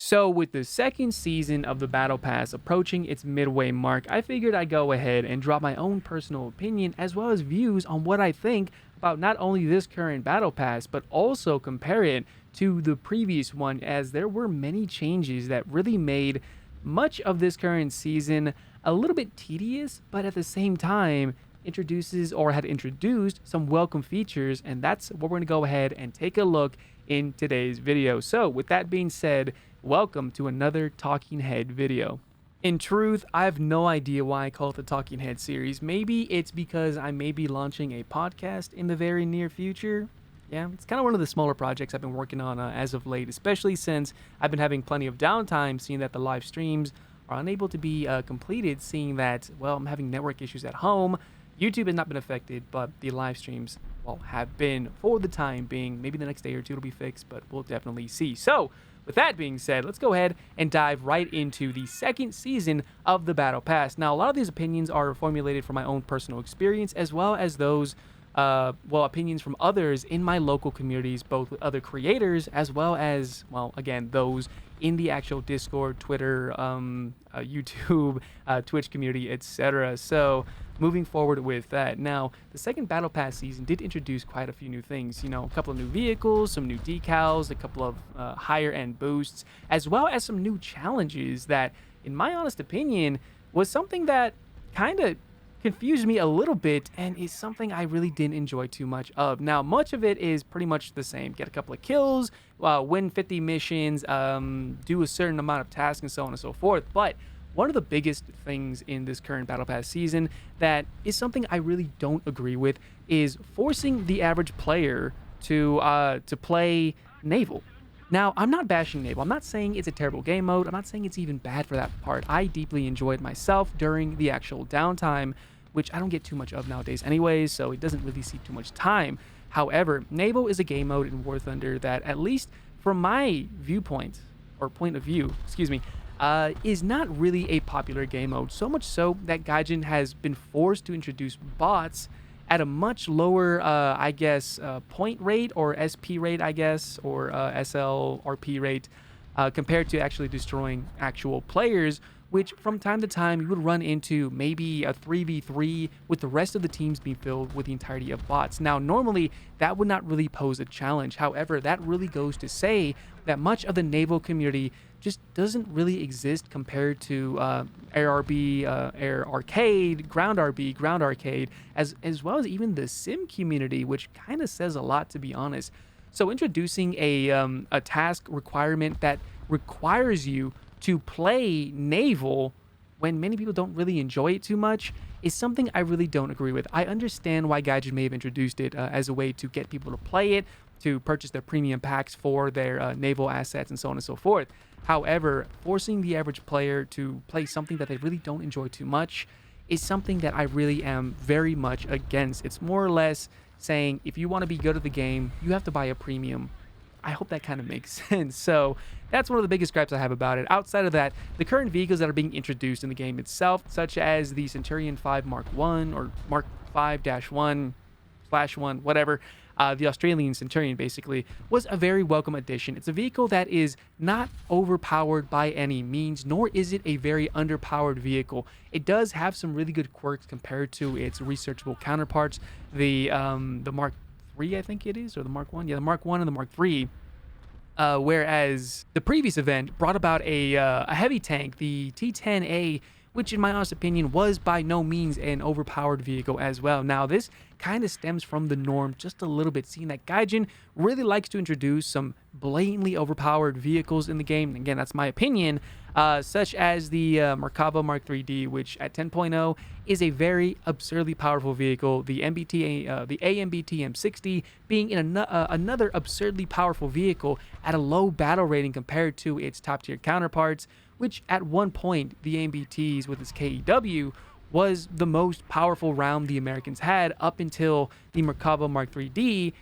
So, with the second season of the Battle Pass approaching its midway mark, I figured I'd go ahead and drop my own personal opinion as well as views on what I think about not only this current Battle Pass, but also compare it to the previous one, as there were many changes that really made much of this current season a little bit tedious, but at the same time, introduces or had introduced some welcome features, and that's what we're going to go ahead and take a look in today's video. So, with that being said, welcome to another Talking Head video. In truth, I have no idea why I call it the Talking Head series. Maybe it's because I may be launching a podcast in the very near future. Yeah, it's kind of one of the smaller projects I've been working on as of late, especially since I've been having plenty of downtime, seeing that the live streams are unable to be completed, seeing that, well, I'm having network issues at home. YouTube has not been affected, but the live streams, well, have been for the time being. Maybe the next day or two it'll be fixed, but we'll definitely see. So, with that being said, let's go ahead and dive right into the second season of the Battle Pass. Now, a lot of these opinions are formulated from my own personal experience, as well as those, opinions from others in my local communities, both with other creators, as well as, well, again, those in the actual Discord, Twitter, YouTube, Twitch community, etc. So, moving forward with that. Now, the second Battle Pass season did introduce quite a few new things. You know, a couple of new vehicles, some new decals, a couple of higher end boosts, as well as some new challenges that, in my honest opinion, was something that kind of confused me a little bit and is something I really didn't enjoy too much of. Now, much of it is pretty much the same. Get a couple of kills, win 50 missions, do a certain amount of tasks, and so on and so forth. But one of the biggest things in this current Battle Pass season that is something I really don't agree with is forcing the average player to play Naval. Now, I'm not bashing Naval. I'm not saying it's a terrible game mode. I'm not saying it's even bad for that part. I deeply enjoy it myself during the actual downtime, which I don't get too much of nowadays anyways, so it doesn't really see too much time. However, Naval is a game mode in War Thunder that, at least from my viewpoint, or point of view, excuse me, is not really a popular game mode. So much so that Gaijin has been forced to introduce bots at a much lower, point rate or SP rate, I guess, or SLRP rate, compared to actually destroying actual players, which from time to time you would run into maybe a 3v3 with the rest of the teams being filled with the entirety of bots. Now, normally that would not really pose a challenge. However, that really goes to say that much of the Naval community just doesn't really exist compared to ARB, Air Arcade, Ground RB, Ground Arcade, as well as even the Sim community, which kind of says a lot, to be honest. So introducing a task requirement that requires you to play Naval when many people don't really enjoy it too much is something I really don't agree with. I understand why Gaijin may have introduced it as a way to get people to play it, to purchase their premium packs for their Naval assets and so on and so forth. However, forcing the average player to play something that they really don't enjoy too much is something that I really am very much against. It's more or less saying, if you want to be good at the game, you have to buy a premium. I hope that kind of makes sense. So that's one of the biggest gripes I have about it. Outside of that, the current vehicles that are being introduced in the game itself, such as the Centurion 5 Mark 1 or Mark 5-1/1, whatever, the Australian Centurion basically, was a very welcome addition. It's a vehicle that is not overpowered by any means, nor is it a very underpowered vehicle. It does have some really good quirks compared to its researchable counterparts, the Mark 3, I think it is, or the Mark 1. Yeah, the Mark 1 and the Mark 3. Whereas the previous event brought about a heavy tank, the T-10A, which in my honest opinion was by no means an overpowered vehicle as well. Now, this kind of stems from the norm just a little bit, seeing that Gaijin really likes to introduce some blatantly overpowered vehicles in the game. And again, that's my opinion, such as the Merkava Mark 3D, which at 10.0 is a very absurdly powerful vehicle. The AMBT M60 being another absurdly powerful vehicle at a low battle rating compared to its top tier counterparts, which at one point, the AMBTs with its KEW was the most powerful round the Americans had up until the Merkava Mark 3D,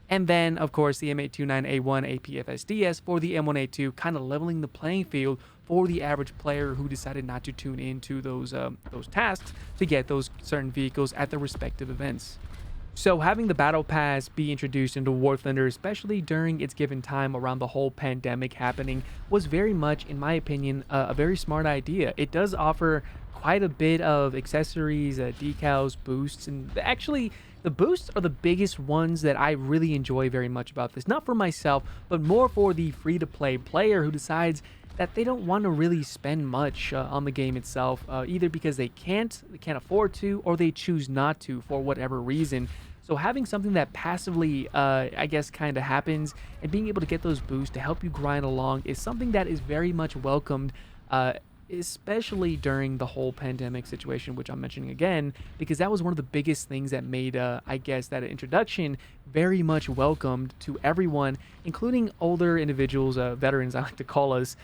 and then, of course, the M829A1 APFSDS for the M1A2, kind of leveling the playing field for the average player who decided not to tune into those tasks to get those certain vehicles at their respective events. So having the battle pass be introduced into War Thunder, especially during its given time around the whole pandemic happening, was very much, in my opinion, a very smart idea. It does offer quite a bit of accessories, decals, boosts, and actually the boosts are the biggest ones that I really enjoy very much about this. Not for myself, but more for the free-to-play player who decides that they don't want to really spend much on the game itself, either because they can't afford to, or they choose not to for whatever reason. So having something that passively, I guess, kind of happens, and being able to get those boosts to help you grind along is something that is very much welcomed, especially during the whole pandemic situation, which I'm mentioning again, because that was one of the biggest things that made, I guess, that introduction very much welcomed to everyone, including older individuals, veterans, I like to call us,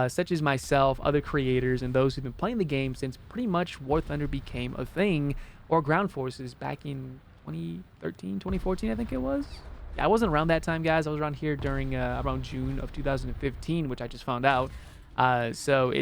such as myself, other creators, and those who've been playing the game since pretty much War Thunder became a thing, or Ground Forces back in 2013, 2014, I think it was. Yeah, I wasn't around that time, guys. I was around here during around June of 2015, which I just found out. So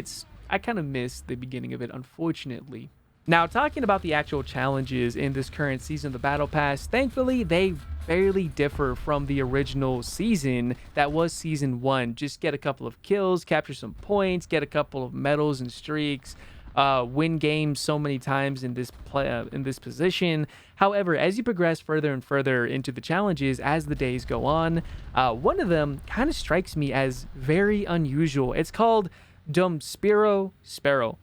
I kind of missed the beginning of it, unfortunately. Now, talking about the actual challenges in this current season of the Battle Pass, thankfully, they barely differ from the original season that was Season 1. Just get a couple of kills, capture some points, get a couple of medals and streaks, win games so many times in this position. However, as you progress further and further into the challenges as the days go on, one of them kind of strikes me as very unusual. It's called Domspiro Sparrow.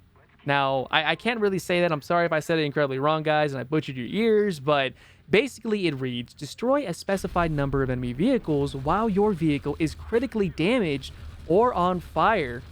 Now, I can't really say that. I'm sorry if I said it incredibly wrong, guys, and I butchered your ears, but basically it reads, destroy a specified number of enemy vehicles while your vehicle is critically damaged or on fire.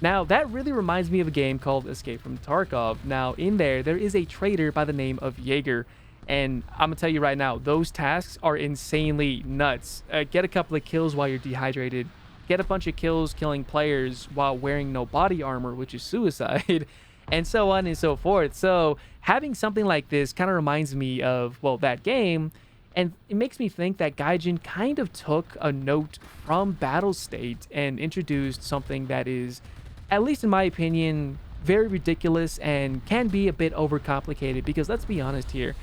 Now, that really reminds me of a game called Escape from Tarkov. Now, in there is a traitor by the name of Jaeger, and I'm going to tell you right now, those tasks are insanely nuts. Get a couple of kills while you're dehydrated. Get a bunch of kills killing players while wearing no body armor, which is suicide, and so on and so forth. So having something like this kind of reminds me of, well, that game, and it makes me think that Gaijin kind of took a note from Battlestate and introduced something that is, at least in my opinion, very ridiculous and can be a bit overcomplicated, because let's be honest here.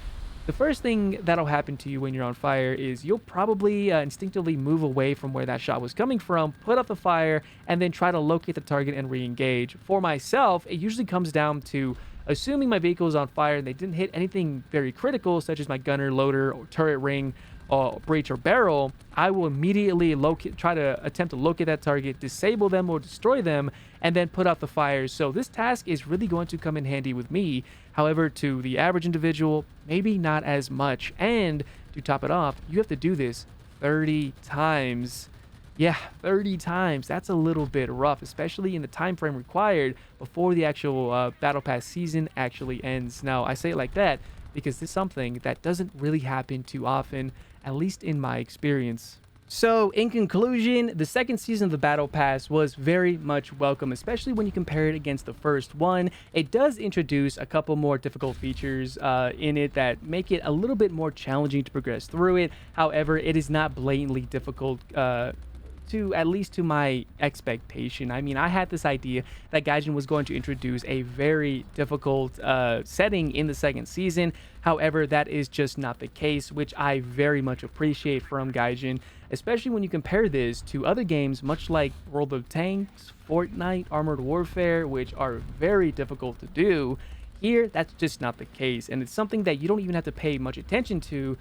The first thing that'll happen to you when you're on fire is you'll probably instinctively move away from where that shot was coming from, put up the fire, and then try to locate the target and re-engage. For myself, it usually comes down to assuming my vehicle is on fire and they didn't hit anything very critical, such as my gunner, loader, or turret ring, or breach or barrel. I will immediately try to attempt to locate that target, disable them or destroy them, and then put out the fires. So this task is really going to come in handy with me. However, to the average individual, maybe not as much. And to top it off, you have to do this 30 times. Yeah, 30 times. That's a little bit rough, especially in the time frame required before the actual Battle Pass season actually ends. Now, I say it like that because it's something that doesn't really happen too often, at least in my experience. So, in conclusion, the second season of the Battle Pass was very much welcome, especially when you compare it against the first one. It does introduce a couple more difficult features in it that make it a little bit more challenging to progress through it. However, it is not blatantly difficult, at least to my expectation. I mean, I had this idea that Gaijin was going to introduce a very difficult setting in the second season. However, that is just not the case, which I very much appreciate from Gaijin, especially when you compare this to other games much like World of Tanks, Fortnite, Armored Warfare, which are very difficult to do. Here, that's just not the case, and it's something that you don't even have to pay much attention to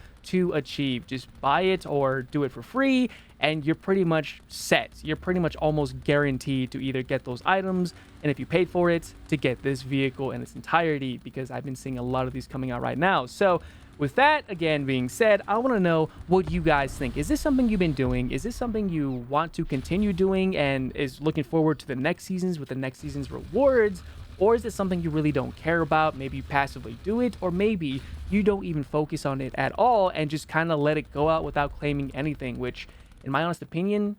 achieve. Just buy it or do it for free, and you're pretty much set. You're pretty much almost guaranteed to either get those items, and if you paid for it, to get this vehicle in its entirety, because I've been seeing a lot of these coming out right now. So with that, again, being said, I want to know what you guys think. Is this something you've been doing? Is this something you want to continue doing and is looking forward to the next seasons with the next season's rewards? Or is it something you really don't care about? Maybe you passively do it, or maybe you don't even focus on it at all and just kind of let it go out without claiming anything, which, in my honest opinion,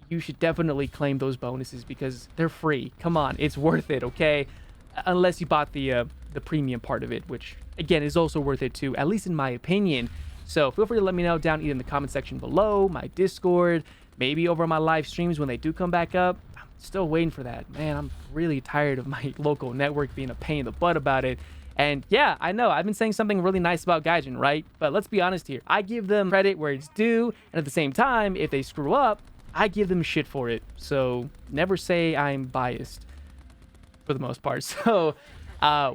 you should definitely claim those bonuses because they're free. Come on, it's worth it, okay? Unless you bought the premium part of it, which, again, is also worth it too, at least in my opinion. So feel free to let me know down either in the comment section below, my Discord, maybe over my live streams when they do come back up. Still waiting for that. Man, I'm really tired of my local network being a pain in the butt about it. And yeah, I know I've been saying something really nice about Gaijin, right? But let's be honest here. I give them credit where it's due, and at the same time, if they screw up, I give them shit for it. So never say I'm biased for the most part. So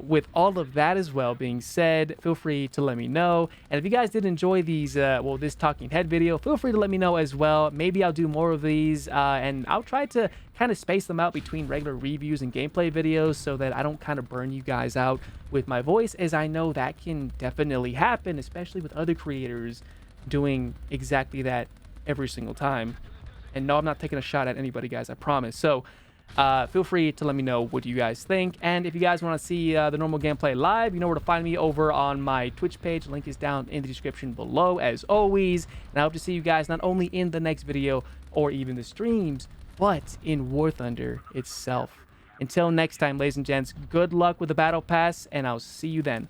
with all of that as well being said, feel free to let me know. And if you guys did enjoy these, this talking head video, feel free to let me know as well. Maybe I'll do more of these, and I'll try to kind of space them out between regular reviews and gameplay videos so that I don't kind of burn you guys out with my voice, as I know that can definitely happen, especially with other creators doing exactly that every single time. And no, I'm not taking a shot at anybody, guys, I promise. So feel free to let me know what you guys think. And if you guys want to see the normal gameplay live, you know where to find me over on my Twitch page. Link is down in the description below, as always. And I hope to see you guys not only in the next video or even the streams, but in War Thunder itself. Until next time, ladies and gents, good luck with the Battle Pass, and I'll see you then.